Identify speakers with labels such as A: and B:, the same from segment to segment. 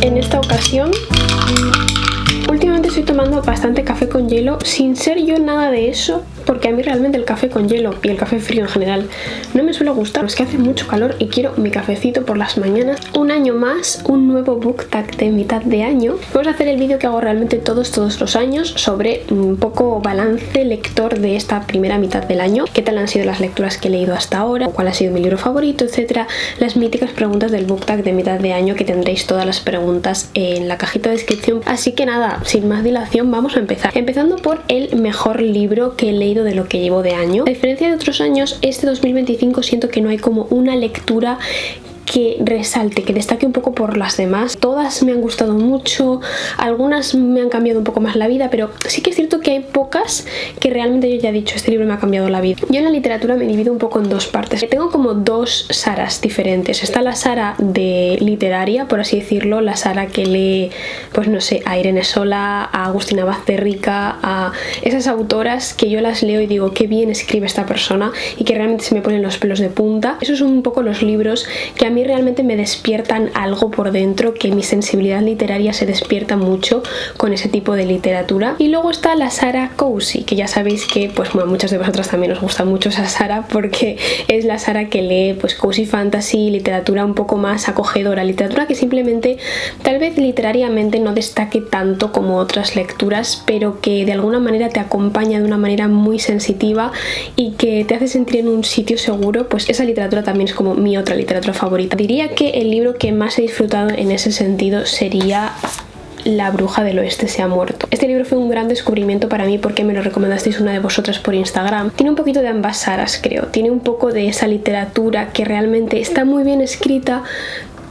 A: en esta ocasión. Últimamente estoy tomando bastante café con hielo, sin ser yo nada de eso, porque a mí realmente el café con hielo y el café frío en general no me suele gustar. Es que hace mucho calor y quiero mi cafecito por las mañanas. Un año más, un nuevo book tag de mitad de año. Vamos a hacer el vídeo que hago realmente todos los años sobre un poco balance lector de esta primera mitad del año. ¿Qué tal han sido las lecturas que he leído hasta ahora? ¿Cuál ha sido mi libro favorito? Etcétera. Las míticas preguntas del book tag de mitad de año, que tendréis todas las preguntas en la cajita de descripción. Así que nada, sin más dilación vamos a empezar. Empezando por el mejor libro que he leído de lo que llevo de año. A diferencia de otros años, este 2025 siento que no hay como una lectura que resalte, que destaque un poco por las demás. Todas me han gustado mucho, algunas me han cambiado un poco más la vida, pero sí que es cierto que hay pocas que realmente yo ya he dicho, este libro me ha cambiado la vida. Yo en la literatura me divido un poco en dos partes. Tengo como dos Saras diferentes. Está la Sara de literaria, por así decirlo, la Sara que lee, pues no sé, a Irene Sola, a Agustina Bazterrica, a esas autoras que yo las leo y digo, qué bien escribe esta persona, y que realmente se me ponen los pelos de punta. Esos son un poco los libros que a mí realmente me despiertan algo por dentro, que mi sensibilidad literaria se despierta mucho con ese tipo de literatura. Y luego está la Sara Cozy, que ya sabéis que pues bueno, muchas de vosotras también os gusta mucho esa Sara, porque es la Sara que lee pues cozy fantasy, literatura un poco más acogedora, literatura que simplemente tal vez literariamente no destaque tanto como otras lecturas, pero que de alguna manera te acompaña de una manera muy sensitiva y que te hace sentir en un sitio seguro. Pues esa literatura también es como mi otra literatura favorita. Diría que el libro que más he disfrutado en ese sentido sería La bruja del oeste se ha muerto. Este libro fue un gran descubrimiento para mí porque me lo recomendasteis una de vosotras por Instagram. Tiene un poquito de ambas Saras, creo. Tiene un poco de esa literatura que realmente está muy bien escrita,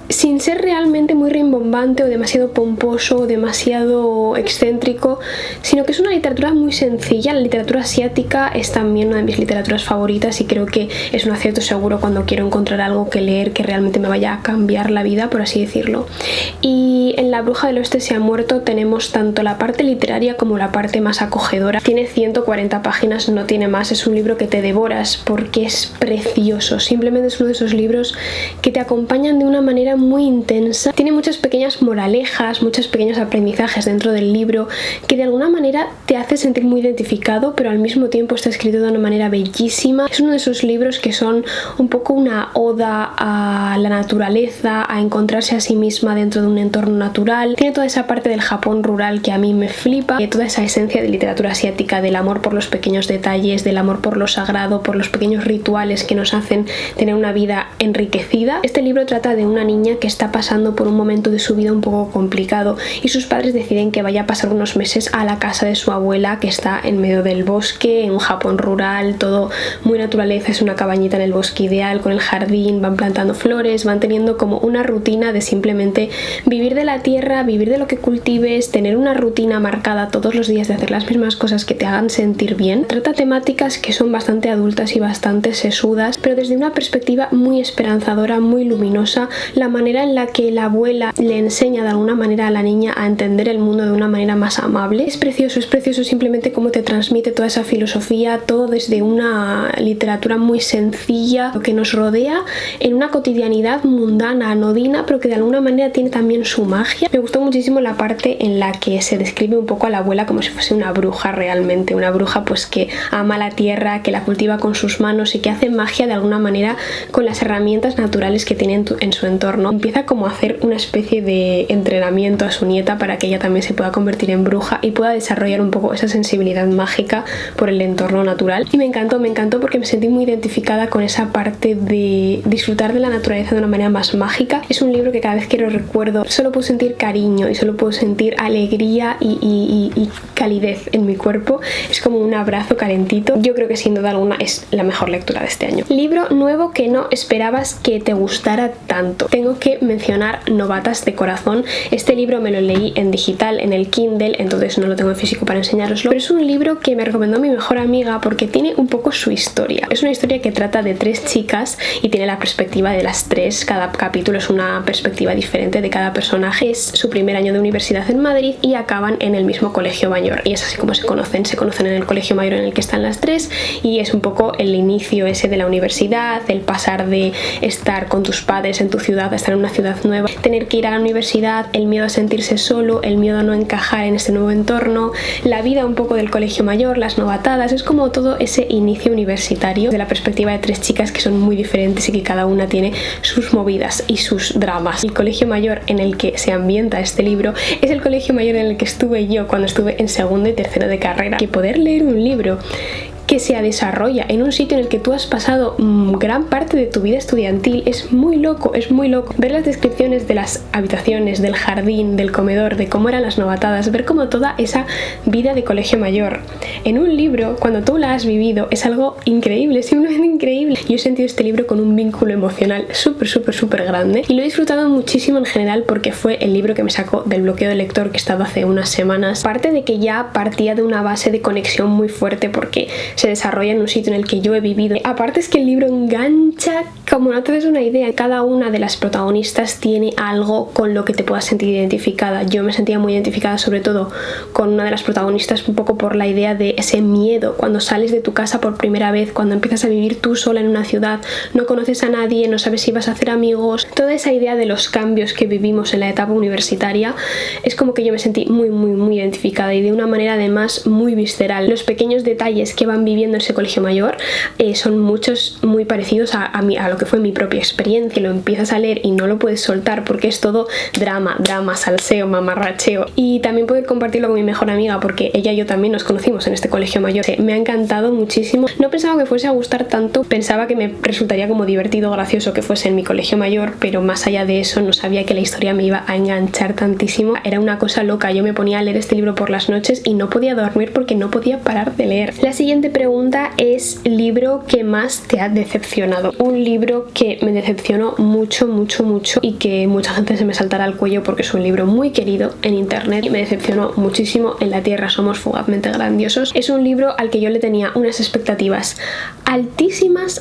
A: sin ser realmente muy rimbombante o demasiado pomposo o demasiado excéntrico, sino que es una literatura muy sencilla. La literatura asiática es también una de mis literaturas favoritas y creo que es un acierto seguro cuando quiero encontrar algo que leer que realmente me vaya a cambiar la vida, por así decirlo. Y en La bruja del oeste se ha muerto tenemos tanto la parte literaria como la parte más acogedora. Tiene 140 páginas, no tiene más. Es un libro que te devoras porque es precioso. Simplemente es uno de esos libros que te acompañan de una manera muy intensa. Tiene muchas pequeñas moralejas, muchos pequeños aprendizajes dentro del libro que de alguna manera te hace sentir muy identificado, pero al mismo tiempo está escrito de una manera bellísima. Es uno de esos libros que son un poco una oda a la naturaleza, a encontrarse a sí misma dentro de un entorno natural. Tiene toda esa parte del Japón rural que a mí me flipa, y toda esa esencia de literatura asiática, del amor por los pequeños detalles, del amor por lo sagrado, por los pequeños rituales que nos hacen tener una vida enriquecida. Este libro trata de una niña que está pasando por un momento de su vida un poco complicado y sus padres deciden que vaya a pasar unos meses a la casa de su abuela, que está en medio del bosque, en un Japón rural, todo muy naturaleza. Es una cabañita en el bosque ideal con el jardín, van plantando flores, van teniendo como una rutina de simplemente vivir de la tierra, vivir de lo que cultives, tener una rutina marcada todos los días de hacer las mismas cosas que te hagan sentir bien. Trata temáticas que son bastante adultas y bastante sesudas, pero desde una perspectiva muy esperanzadora, muy luminosa. La manera en la que la abuela le enseña de alguna manera a la niña a entender el mundo de una manera más amable. Es precioso simplemente cómo te transmite toda esa filosofía, todo desde una literatura muy sencilla, lo que nos rodea en una cotidianidad mundana, anodina, pero que de alguna manera tiene también su magia. Me gustó muchísimo la parte en la que se describe un poco a la abuela como si fuese una bruja realmente, una bruja pues que ama la tierra, que la cultiva con sus manos y que hace magia de alguna manera con las herramientas naturales que tiene en su entorno. Empieza como a hacer una especie de entrenamiento a su nieta para que ella también se pueda convertir en bruja y pueda desarrollar un poco esa sensibilidad mágica por el entorno natural. Y me encantó porque me sentí muy identificada con esa parte de disfrutar de la naturaleza de una manera más mágica. Es un libro que cada vez que lo recuerdo solo puedo sentir cariño y solo puedo sentir alegría y calidez en mi cuerpo. Es como un abrazo calentito. Yo creo que sin duda alguna es la mejor lectura de este año. Libro nuevo que no esperabas que te gustara tanto. Tengo que mencionar Novatas de corazón. Este libro me lo leí en digital, en el Kindle, entonces no lo tengo en físico para enseñaroslo, pero es un libro que me recomendó mi mejor amiga porque tiene un poco su historia. Es una historia que trata de 3 chicas y tiene la perspectiva de las 3. Cada capítulo es una perspectiva diferente de cada personaje. Es su primer año de universidad en Madrid y acaban en el mismo colegio mayor, y es así como se conocen en el colegio mayor en el que están las 3, y es un poco el inicio ese de la universidad, el pasar de estar con tus padres en tu ciudad a estar estar en una ciudad nueva, tener que ir a la universidad, el miedo a sentirse solo, el miedo a no encajar en ese nuevo entorno, la vida un poco del colegio mayor, las novatadas. Es como todo ese inicio universitario de la perspectiva de tres chicas que son muy diferentes y que cada una tiene sus movidas y sus dramas. El colegio mayor en el que se ambienta este libro es el colegio mayor en el que estuve yo cuando estuve en segundo y tercero de carrera. Que poder leer un libro que se desarrolla en un sitio en el que tú has pasado gran parte de tu vida estudiantil es muy loco, es muy loco. Ver las descripciones de las habitaciones, del jardín, del comedor, de cómo eran las novatadas, ver como toda esa vida de colegio mayor en un libro, cuando tú la has vivido, es algo increíble, simplemente increíble. Yo he sentido este libro con un vínculo emocional súper grande y lo he disfrutado muchísimo en general porque fue el libro que me sacó del bloqueo de lector que he estado hace unas semanas. Aparte de que ya partía de una base de conexión muy fuerte porque se desarrolla en un sitio en el que yo he vivido. Aparte es que el libro engancha como no te des una idea. Cada una de las protagonistas tiene algo con lo que te puedas sentir identificada. Yo me sentía muy identificada sobre todo con una de las protagonistas un poco por la idea de ese miedo cuando sales de tu casa por primera vez, cuando empiezas a vivir tú sola en una ciudad, no conoces a nadie, no sabes si vas a hacer amigos. Toda esa idea de los cambios que vivimos en la etapa universitaria es como que yo me sentí muy identificada y de una manera además muy visceral. Los pequeños detalles que van viviendo en ese colegio mayor son muchos muy parecidos a lo que fue mi propia experiencia. Lo empiezas a leer y no lo puedes soltar porque es todo drama, salseo, mamarracheo. Y también poder compartirlo con mi mejor amiga porque ella y yo también nos conocimos en este colegio mayor. Me ha encantado muchísimo. No pensaba que fuese a gustar tanto, pensaba que me resultaría como divertido, gracioso que fuese en mi colegio mayor, pero más allá de eso no sabía que la historia me iba a enganchar tantísimo. Era una cosa loca. Yo me ponía a leer este libro por las noches y no podía dormir porque no podía parar de leer. La siguiente pregunta es: libro que más te ha decepcionado. Un libro que me decepcionó mucho y que mucha gente se me saltará al cuello porque es un libro muy querido en internet y me decepcionó muchísimo. En la Tierra somos fugazmente grandiosos. Es un libro al que yo le tenía unas expectativas altísimas,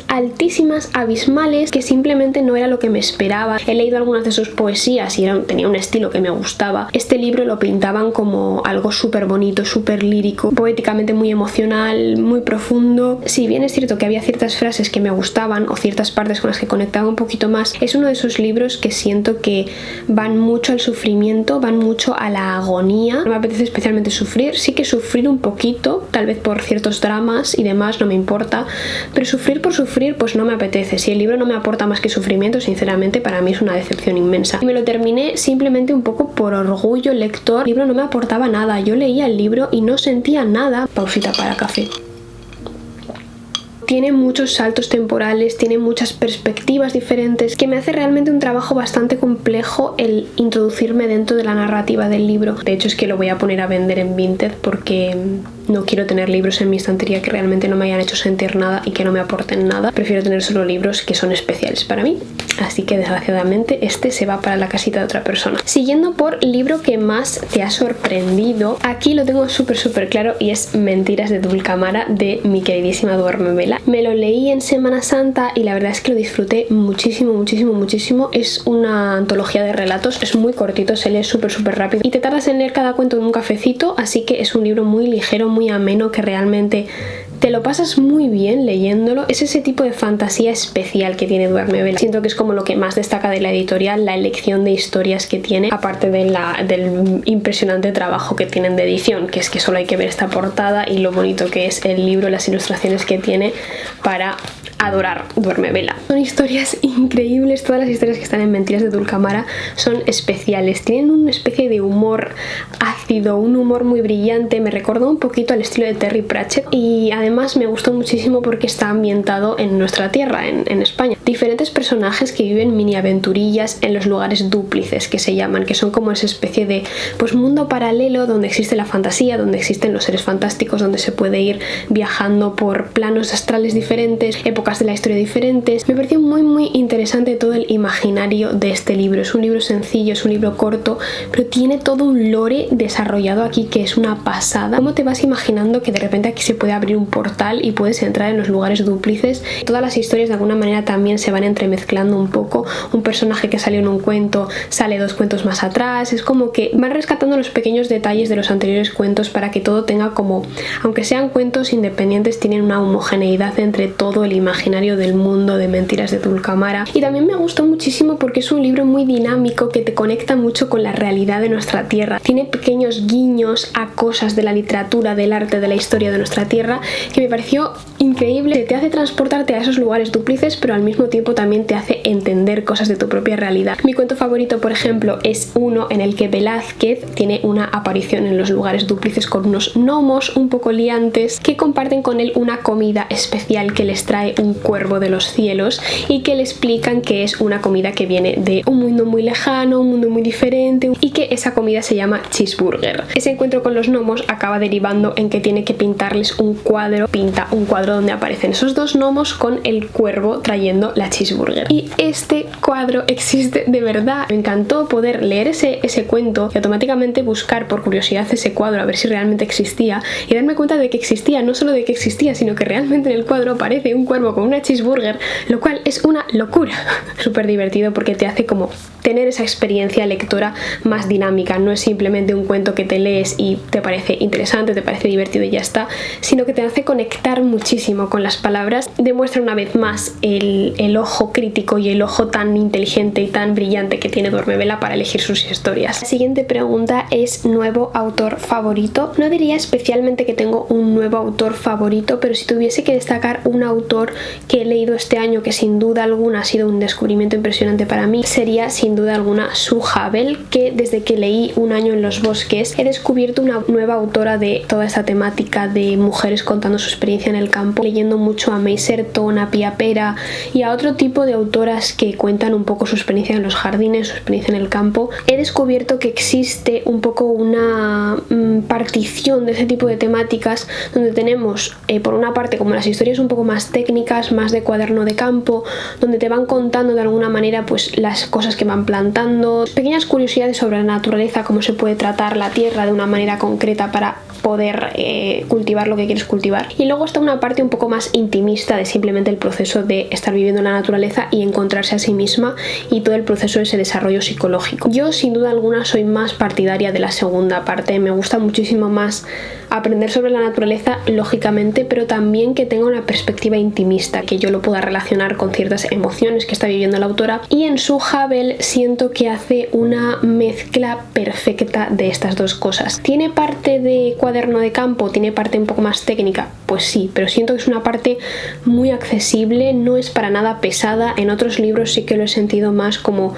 A: abismales, que simplemente no era lo que me esperaba. He leído algunas de sus poesías y tenía un estilo que me gustaba. Este libro lo pintaban como algo súper bonito, súper lírico, poéticamente muy emocional, muy profundo. Si bien es cierto que había ciertas frases que me gustaban o ciertas partes con las que conectaba un poquito más, es uno de esos libros que siento que van mucho al sufrimiento, van mucho a la agonía. No me apetece especialmente sufrir, sí que sufrir un poquito, tal vez por ciertos dramas y demás, no me importa, pero sufrir por sufrir pues no me apetece. Si el libro no me aporta más que sufrimiento, sinceramente para mí es una decepción inmensa. Y me lo terminé simplemente un poco por orgullo lector. El libro no me aportaba nada, yo leía el libro y no sentía nada. Pausita para café. Tiene muchos saltos temporales, tiene muchas perspectivas diferentes, que me hace realmente un trabajo bastante complejo el introducirme dentro de la narrativa del libro. De hecho es que lo voy a poner a vender en Vinted porque no quiero tener libros en mi estantería que realmente no me hayan hecho sentir nada y que no me aporten nada. Prefiero tener solo libros que son especiales para mí. Así que desgraciadamente este se va para la casita de otra persona. Siguiendo por libro que más te ha sorprendido, aquí lo tengo súper claro y es Mentiras de Dulcamara de mi queridísima Duerme Vela. Me lo leí en Semana Santa y la verdad es que lo disfruté muchísimo. Es una antología de relatos, es muy cortito, se lee súper rápido y te tardas en leer cada cuento en un cafecito, así que es un libro muy ligero, muy ameno, que realmente te lo pasas muy bien leyéndolo. Es ese tipo de fantasía especial que tiene Duerme Vela. Siento que es como lo que más destaca de la editorial, la elección de historias que tiene, aparte de del impresionante trabajo que tienen de edición, que es que solo hay que ver esta portada y lo bonito que es el libro, las ilustraciones que tiene para adorar Duerme Vela. Son historias increíbles, todas las historias que están en Mentiras de Dulcamara son especiales, tienen una especie de humor ácido, un humor muy brillante, me recordó un poquito al estilo de Terry Pratchett y además me gustó muchísimo porque está ambientado en nuestra tierra, en España. Diferentes personajes que viven mini aventurillas en los lugares dúplices que se llaman, que son como esa especie de mundo paralelo donde existe la fantasía, donde existen los seres fantásticos, donde se puede ir viajando por planos astrales diferentes, épocas de la historia diferentes. Me pareció muy interesante todo el imaginario de este libro. Es un libro sencillo, es un libro corto, pero tiene todo un lore desarrollado aquí que es una pasada. ¿Cómo te vas imaginando que de repente aquí se puede abrir un portal portal y puedes entrar en los lugares dúplices. Todas las historias de alguna manera también se van entremezclando un poco. Un personaje que salió en un cuento sale 2 cuentos más atrás. Es como que van rescatando los pequeños detalles de los anteriores cuentos para que todo tenga como, aunque sean cuentos independientes, tienen una homogeneidad entre todo el imaginario del mundo de Mentiras de Dulcamara. Y también me gustó muchísimo porque es un libro muy dinámico que te conecta mucho con la realidad de nuestra tierra. Tiene pequeños guiños a cosas de la literatura, del arte, de la historia de nuestra tierra, que me pareció increíble. Te hace transportarte a esos lugares dúplices, pero al mismo tiempo también te hace entender cosas de tu propia realidad. Mi cuento favorito, por ejemplo, es uno en el que Velázquez tiene una aparición en los lugares dúplices con unos gnomos un poco liantes que comparten con él una comida especial que les trae un cuervo de los cielos y que le explican que es una comida que viene de un mundo muy lejano, un mundo muy diferente, y que esa comida se llama cheeseburger. Ese encuentro con los gnomos acaba derivando en que tiene que pintarles un cuadro. Pinta un cuadro donde aparecen esos 2 gnomos con el cuervo trayendo la cheeseburger. Y este cuadro existe de verdad. Me encantó poder leer ese cuento y automáticamente buscar por curiosidad ese cuadro a ver si realmente existía y darme cuenta de que existía, no solo de que existía, sino que realmente en el cuadro aparece un cuervo con una cheeseburger, lo cual es una locura. Súper divertido porque te hace como tener esa experiencia lectora más dinámica. No es simplemente un cuento que te lees y te parece interesante, te parece divertido y ya está, sino que te hace conectar muchísimo con las palabras. Demuestra una vez más el ojo crítico y el ojo tan inteligente y tan brillante que tiene Duermevela para elegir sus historias. La siguiente pregunta es: ¿nuevo autor favorito? No diría especialmente que tengo un nuevo autor favorito, pero si tuviese que destacar un autor que he leído este año que sin duda alguna ha sido un descubrimiento impresionante para mí, sería sin duda alguna Sue Habel, que desde que leí Un año en los bosques he descubierto una nueva autora de toda esta temática de mujeres contando su experiencia en el campo, leyendo mucho a May Serton, a Pia Pera y a otro tipo de autoras que cuentan un poco su experiencia en los jardines, su experiencia en el campo. He descubierto que existe un poco una partición de ese tipo de temáticas donde tenemos por una parte como las historias un poco más técnicas, más de cuaderno de campo, donde te van contando de alguna manera pues las cosas que van plantando, pequeñas curiosidades sobre la naturaleza, cómo se puede tratar la tierra de una manera concreta para poder cultivar lo que quieres cultivar. Y luego está una parte un poco más intimista de simplemente el proceso de estar viviendo en la naturaleza y encontrarse a sí misma y todo el proceso de ese desarrollo psicológico. Yo sin duda alguna soy más partidaria de la segunda parte. Me gusta muchísimo más aprender sobre la naturaleza, lógicamente, pero también que tenga una perspectiva intimista, que yo lo pueda relacionar con ciertas emociones que está viviendo la autora. Y en Sue Habel siento que hace una mezcla perfecta de estas dos cosas. Tiene parte de cuaderno de campo, tiene parte un poco más técnica, pues sí, pero siento que es una parte muy accesible, no es para nada pesada. En otros libros sí que lo he sentido más como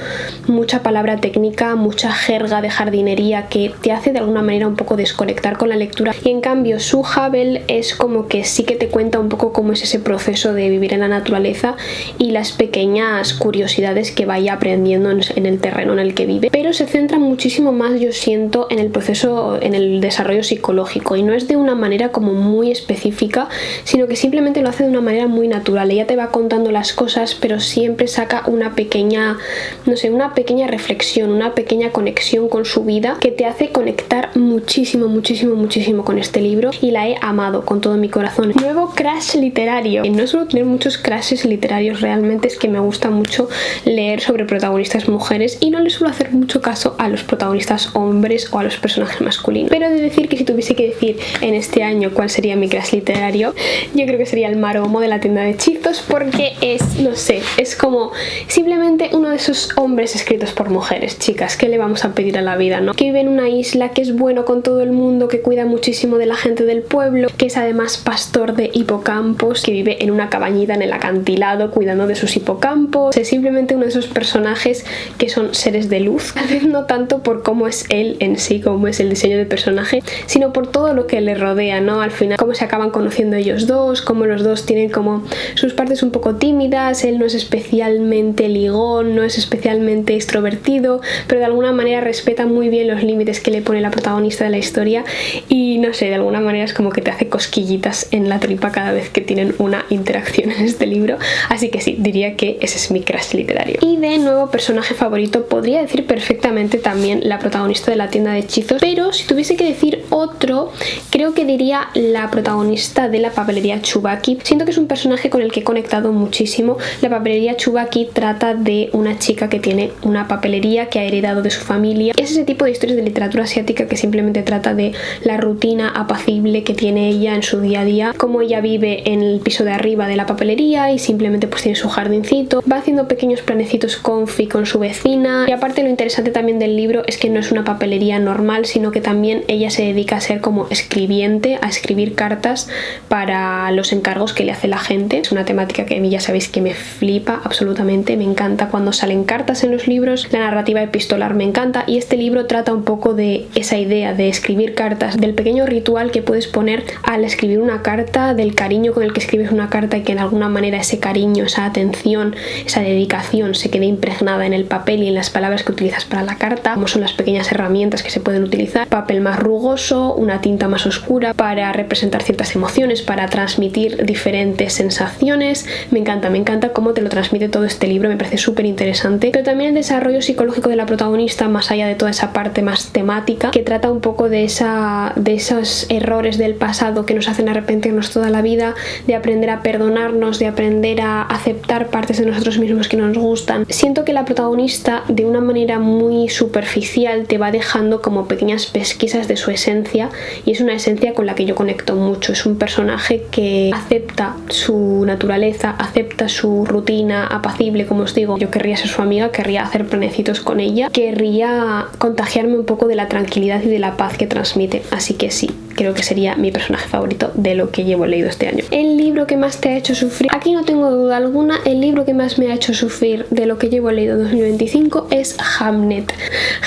A: mucha palabra técnica, mucha jerga de jardinería que te hace de alguna manera un poco desconectar con la lectura. Y en cambio Sue Habel es como que sí que te cuenta un poco cómo es ese proceso de vivir en la naturaleza y las pequeñas curiosidades que vaya aprendiendo en el terreno en el que vive, pero se centra muchísimo más, yo siento, en el proceso, en el desarrollo psicológico, y no es de una manera como muy específica, sino que simplemente lo hace de una manera muy natural. Ella te va contando las cosas, pero siempre saca una pequeña, no sé, una pequeña reflexión, una pequeña conexión con su vida que te hace conectar muchísimo, muchísimo, muchísimo con este libro, y la he amado con todo mi corazón. Nuevo crush literario. No suelo tener muchos crushes literarios, realmente es que me gusta mucho leer sobre protagonistas mujeres y no le suelo hacer mucho caso a los protagonistas hombres o a los personajes masculinos. Pero he de decir que si tuviese que decir en este año cuál sería mi crush literario, yo creo que sería el Maromo de la tienda de hechizos, porque es, no sé, es como simplemente uno de esos hombres escritos por mujeres. Chicas, ¿qué le vamos a pedir a la vida, no? Que vive en una isla, que es bueno con todo el mundo, que cuida muchísimo de la gente del pueblo, que es además pastor de hipocampos, que vive en una cabañita en el acantilado cuidando de sus hipocampos. Es simplemente uno de esos personajes que son seres de luz, tal vez no tanto por cómo es él en sí, cómo es el diseño del personaje, sino por todo lo que le rodea, ¿no? Al final, cómo se acaban conociendo ellos dos, cómo los dos tienen como sus partes un poco tímidas. Él no es especialmente ligón, no es especialmente extrovertido, pero de alguna manera respeta muy bien los límites que le pone la protagonista de la historia. Y no sé, de alguna manera es como que te hace cosquillitas en la tripa cada vez que tienen una interacción en este libro, así que sí, diría que ese es mi crush literario. Y de nuevo personaje favorito podría decir perfectamente también la protagonista de La tienda de hechizos, pero si tuviese que decir otro, creo que diría la protagonista de La papelería Tsubaki. Siento que es un personaje con el que he conectado muchísimo. La papelería Tsubaki trata de una chica que tiene una papelería que ha heredado de su familia. Es ese tipo de historias de literatura asiática que simplemente trata de la rutina apacible que tiene ella en su día a día, cómo ella vive en el piso de arriba de la papelería y simplemente pues tiene su jardincito, va haciendo pequeños planecitos comfy con su vecina. Y aparte, lo interesante también del libro es que no es una papelería normal, sino que también ella se dedica a ser como escribiente, a escribir cartas para los encargos que le hace la gente. Es una temática que a mí ya sabéis que me flipa absolutamente, me encanta cuando salen cartas en los libros, la narrativa epistolar me encanta, y este libro trata un poco de esa idea de escribir cartas, del pequeño ritual que puedes poner al escribir una carta, del cariño con el que escribes una carta y que de alguna manera ese cariño, esa atención, esa dedicación se quede impregnada en el papel y en las palabras que utilizas para la carta, como son las pequeñas herramientas que se pueden utilizar, papel más rugoso, una tinta más oscura para representar ciertas emociones, para transmitir diferentes sensaciones. Me encanta cómo te lo transmite todo este libro, me parece súper interesante, pero también el desarrollo psicológico de la protagonista, más allá de toda esa parte más temática, que trata un poco de esos errores del pasado que nos hacen arrepentirnos toda la vida, de aprender a perdonarnos, de aprender a aceptar partes de nosotros mismos que no nos gustan. Siento que la protagonista, de una manera muy superficial, te va dejando como pequeñas pesquisas de su esencia, y es una esencia con la que yo conecto mucho. Es un personaje que acepta su naturaleza, acepta su rutina apacible, como os digo. Yo querría ser su amiga, querría hacer planecitos con ella, querría contagiarme un poco de la tranquilidad y de la paz que transmite, así que sí, creo que sería mi personaje favorito de lo que llevo leído este año. El libro que más te ha hecho sufrir, aquí no tengo duda alguna, el libro que más me ha hecho sufrir de lo que llevo leído 2025 es Hamnet.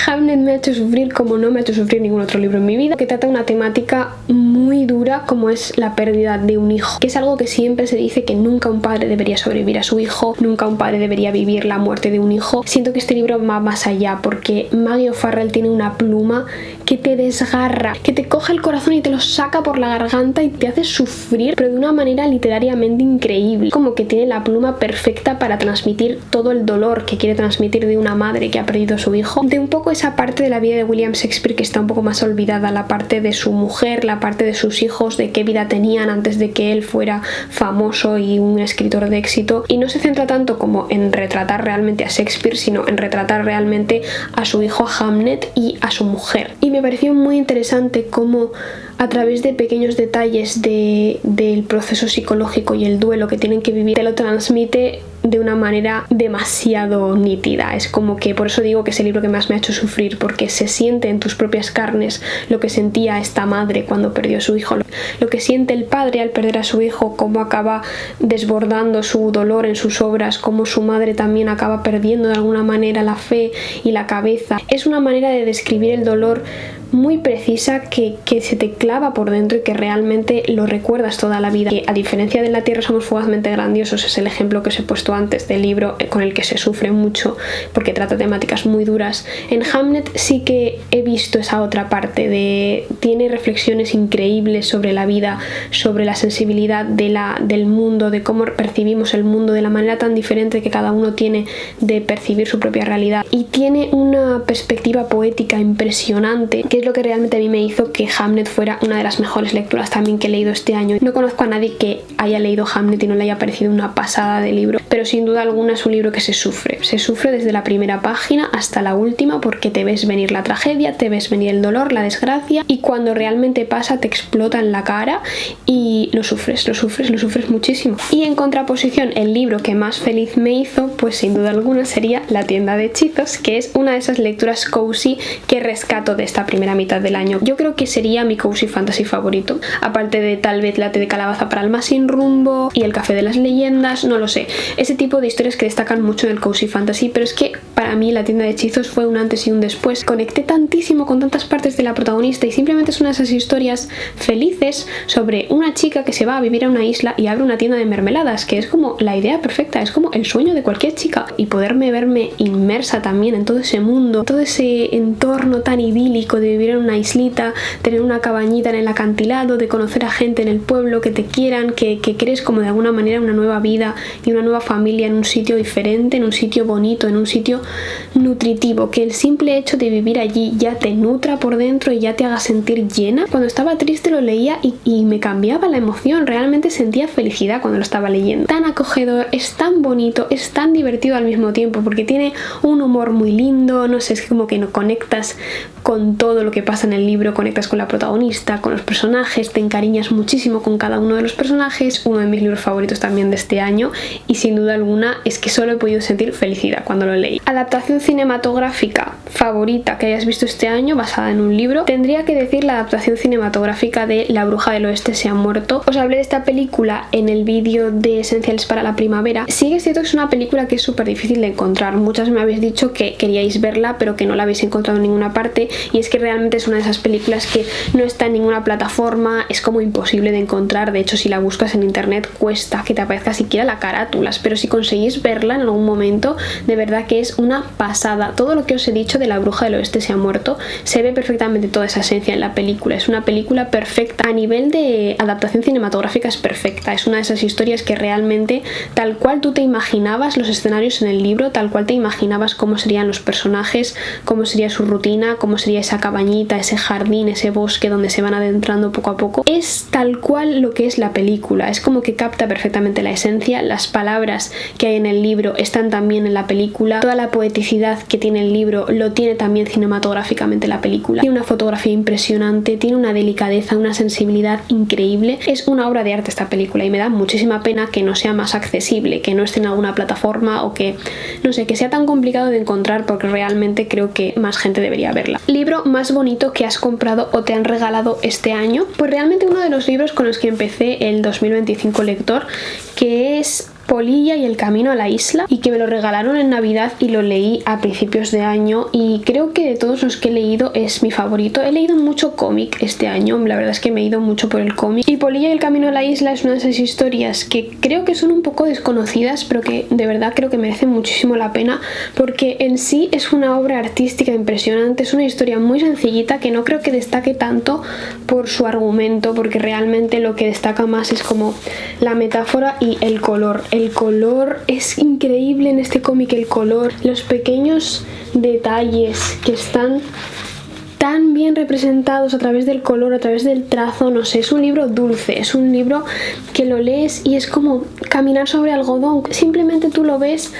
A: Hamnet me ha hecho sufrir como no me ha hecho sufrir ningún otro libro en mi vida, que trata una temática muy dura como es la pérdida de un hijo, que es algo que siempre se dice que nunca un padre debería sobrevivir a su hijo, nunca un padre debería vivir la muerte de un hijo. Siento que este libro va más allá, porque Maggie O'Farrell tiene una pluma que te desgarra, que te coge el corazón y te lo saca por la garganta y te hace sufrir, pero de una manera literariamente increíble. Como que tiene la pluma perfecta para transmitir todo el dolor que quiere transmitir de una madre que ha perdido a su hijo, de un poco esa parte de la vida de William Shakespeare que está un poco más olvidada, la parte de su mujer, la parte de sus hijos, de qué vida tenían antes de que él fuera famoso y un escritor de éxito, y no se centra tanto como en retratar realmente a Shakespeare, sino en retratar realmente a su hijo, a Hamnet, y a su mujer. Y me pareció muy interesante cómo a través de pequeños detalles del proceso psicológico y el duelo que tienen que vivir, te lo transmite de una manera demasiado nítida. Es como que, por eso digo que es el libro que más me ha hecho sufrir, porque se siente en tus propias carnes lo que sentía esta madre cuando perdió a su hijo, lo que siente el padre al perder a su hijo, cómo acaba desbordando su dolor en sus obras, cómo su madre también acaba perdiendo de alguna manera la fe y la cabeza. Es una manera de describir el dolor muy precisa que se te clava por dentro y que realmente lo recuerdas toda la vida. Que a diferencia de En la tierra somos fugazmente grandiosos, es el ejemplo que os he puesto antes del libro con el que se sufre mucho porque trata temáticas muy duras. En Hamnet sí que he visto esa otra parte tiene reflexiones increíbles sobre la vida, sobre la sensibilidad del mundo, de cómo percibimos el mundo, de la manera tan diferente que cada uno tiene de percibir su propia realidad, y tiene una perspectiva poética impresionante, que es lo que realmente a mí me hizo que Hamnet fuera una de las mejores lecturas también que he leído este año. No conozco a nadie que haya leído Hamnet y no le haya parecido una pasada de libro, pero sin duda alguna es un libro que se sufre desde la primera página hasta la última, porque te ves venir la tragedia, te ves venir el dolor, la desgracia, y cuando realmente pasa te explota en la cara y lo sufres muchísimo. Y en contraposición, el libro que más feliz me hizo, pues sin duda alguna sería La tienda de hechizos, que es una de esas lecturas cozy que rescato de esta primera mitad del año. Yo creo que sería mi cozy fantasy favorito, aparte de tal vez La té de calabaza para alma sin rumbo y El café de las leyendas, no lo sé, ese tipo de historias que destacan mucho en el cozy fantasy, pero es que para mí La tienda de hechizos fue un antes y un después. Conecté tantísimo con tantas partes de la protagonista y simplemente es una de esas historias felices sobre una chica que se va a vivir a una isla y abre una tienda de mermeladas, que es como la idea perfecta, es como el sueño de cualquier chica. Y poderme verme inmersa también en todo ese mundo, todo ese entorno tan idílico de vivir en una islita, tener una cabañita en el acantilado, de conocer a gente en el pueblo, que te quieran, que crees como de alguna manera una nueva vida y una nueva familia en un sitio diferente, en un sitio bonito, en un sitio nutritivo, que el simple hecho de vivir allí ya te nutra por dentro y ya te haga sentir llena. Cuando estaba triste lo leía y me cambiaba la emoción, realmente sentía felicidad cuando lo estaba leyendo. Tan acogedor, es tan bonito, es tan divertido al mismo tiempo, porque tiene un humor muy lindo, no sé, es como que no conectas con todo lo que pasa en el libro, conectas con la protagonista, con los personajes, te encariñas muchísimo con cada uno de los personajes, uno de mis libros favoritos también de este año, y sin duda alguna es que solo he podido sentir felicidad cuando lo leí. Adaptación cinematográfica favorita que hayas visto este año basada en un libro, tendría que decir la adaptación cinematográfica de La bruja del oeste se ha muerto. Os hablé de esta película en el vídeo de Esenciales para la primavera. Sí que es cierto que es una película que es súper difícil de encontrar, muchas me habéis dicho que queríais verla pero que no la habéis encontrado en ninguna parte, y es que realmente es una de esas películas que no está en ninguna plataforma, es como imposible de encontrar. De hecho, si la buscas en internet cuesta que te aparezca siquiera la carátulas, pero si conseguís verla en algún momento, de verdad que es una pasada. Todo lo que os he dicho de La bruja del oeste se ha muerto, se ve perfectamente toda esa esencia en la película. Es una película perfecta, a nivel de adaptación cinematográfica es perfecta, es una de esas historias que realmente tal cual tú te imaginabas los escenarios en el libro, tal cual te imaginabas cómo serían los personajes, cómo sería su rutina, cómo sería esa cabañita, ese jardín, ese bosque donde se van adentrando poco a poco. Es tal cual lo que es la película, es como que capta perfectamente la esencia, las palabras que hay en el libro están también en la película, toda la poeticidad que tiene el libro lo tiene también cinematográficamente la película. Tiene una fotografía impresionante, tiene una delicadeza, una sensibilidad increíble. Es una obra de arte esta película y me da muchísima pena que no sea más accesible, que no esté en alguna plataforma o que, no sé, que sea tan complicado de encontrar, porque realmente creo que más gente debería verla. ¿Libro más bonito que has comprado o te han regalado este año? Pues realmente uno de los libros con los que empecé el 2025 lector, que es Polilla y el camino a la isla, y que me lo regalaron en Navidad y lo leí a principios de año, y creo que de todos los que he leído es mi favorito. He leído mucho cómic este año, la verdad es que me he ido mucho por el cómic, y Polilla y el camino a la isla es una de esas historias que creo que son un poco desconocidas, pero que de verdad creo que merecen muchísimo la pena, porque en sí es una obra artística impresionante, es una historia muy sencillita que no creo que destaque tanto por su argumento, porque realmente lo que destaca más es como la metáfora y el color. El color es increíble en este cómic, el color, los pequeños detalles que están tan bien representados a través del color, a través del trazo, no sé, es un libro dulce, es un libro que lo lees y es como caminar sobre algodón, simplemente tú lo ves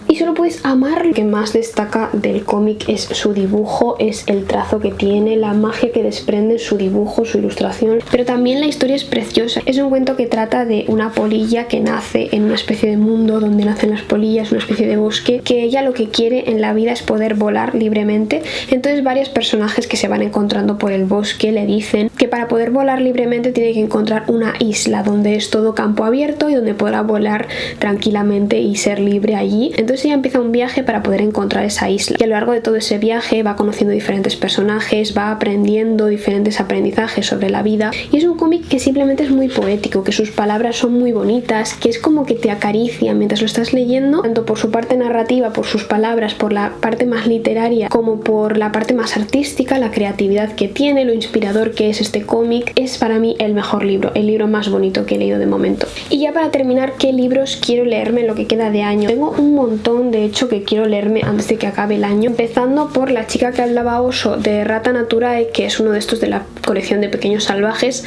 A: y solo puedes amar. Lo que más destaca del cómic es su dibujo, es el trazo que tiene, la magia que desprende su dibujo, su ilustración, pero también la historia es preciosa. Es un cuento que trata de una polilla que nace en una especie de mundo donde nacen las polillas, una especie de bosque, que ella lo que quiere en la vida es poder volar libremente. Entonces varios personajes que se van encontrando por el bosque le dicen que para poder volar libremente tiene que encontrar una isla donde es todo campo abierto y donde podrá volar tranquilamente y ser libre allí. Entonces ella empieza un viaje para poder encontrar esa isla, y a lo largo de todo ese viaje va conociendo diferentes personajes, va aprendiendo diferentes aprendizajes sobre la vida, y es un cómic que simplemente es muy poético, que sus palabras son muy bonitas, que es como que te acaricia mientras lo estás leyendo, tanto por su parte narrativa, por sus palabras, por la parte más literaria, como por la parte más artística, la creatividad que tiene, lo inspirador que es este cómic. Es para mí el mejor libro, el libro más bonito que he leído de momento. Y ya para terminar, ¿qué libros quiero leerme en lo que queda de año? Tengo un montón, de hecho, que quiero leerme antes de que acabe el año, empezando por La chica que hablaba oso, de Rata Naturae, que es uno de estos de la colección de Pequeños Salvajes,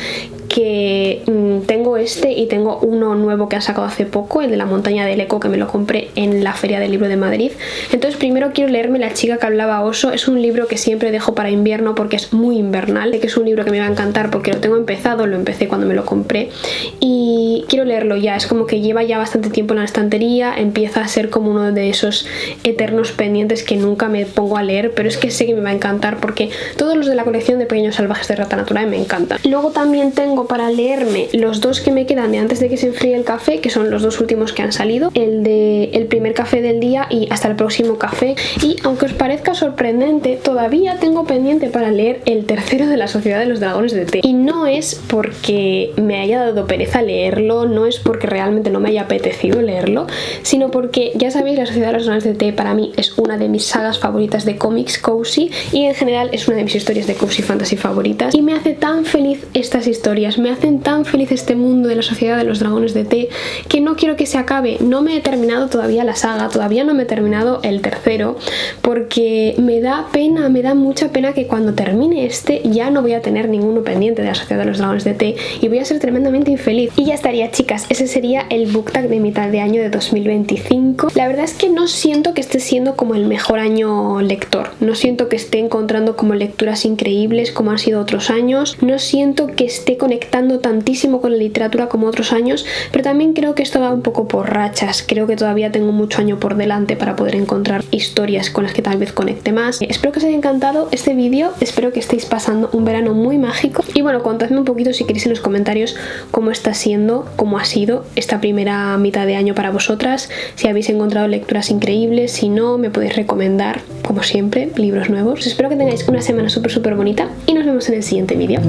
A: que tengo este y tengo uno nuevo que ha sacado hace poco, el de La montaña del eco, que me lo compré en la Feria del Libro de Madrid. Entonces primero quiero leerme La chica que hablaba oso. Es un libro que siempre dejo para invierno porque es muy invernal. Sé que es un libro que me va a encantar porque lo tengo empezado, lo empecé cuando me lo compré y quiero leerlo ya. Es como que lleva ya bastante tiempo en la estantería, empieza a ser como uno de esos eternos pendientes que nunca me pongo a leer, pero es que sé que me va a encantar porque todos los de la colección de Pequeños Salvajes de Rata Naturae me encantan. Luego también tengo como para leerme los dos que me quedan de antes de que se enfríe el café, que son los dos últimos que han salido, el de el primer café del día y hasta el próximo café. Y aunque os parezca sorprendente, todavía tengo pendiente para leer el tercero de la Sociedad de los Dragones de Té. Y no es porque me haya dado pereza leerlo, no es porque realmente no me haya apetecido leerlo, sino porque ya sabéis, la Sociedad de los Dragones de Té para mí es una de mis sagas favoritas de cómics cozy y en general es una de mis historias de cozy fantasy favoritas, y me hace tan feliz estas historias, me hacen tan feliz este mundo de la Sociedad de los Dragones de Té, que no quiero que se acabe. No me he terminado todavía la saga, todavía no me he terminado el tercero, porque me da pena, me da mucha pena que cuando termine este ya no voy a tener ninguno pendiente de la Sociedad de los Dragones de Té y voy a ser tremendamente infeliz. Y ya estaría, chicas, ese sería el book tag de mitad de año de 2025. La verdad es que no siento que esté siendo como el mejor año lector, no siento que esté encontrando como lecturas increíbles como han sido otros años, no siento que esté conectando tantísimo con la literatura como otros años, pero también creo que esto va un poco por rachas. Creo que todavía tengo mucho año por delante para poder encontrar historias con las que tal vez conecte más. Espero que os haya encantado este vídeo, espero que estéis pasando un verano muy mágico y bueno, contadme un poquito si queréis en los comentarios cómo está siendo, cómo ha sido esta primera mitad de año para vosotras, si habéis encontrado lecturas increíbles, si no, me podéis recomendar, como siempre, libros nuevos. Espero que tengáis una semana súper bonita y nos vemos en el siguiente vídeo.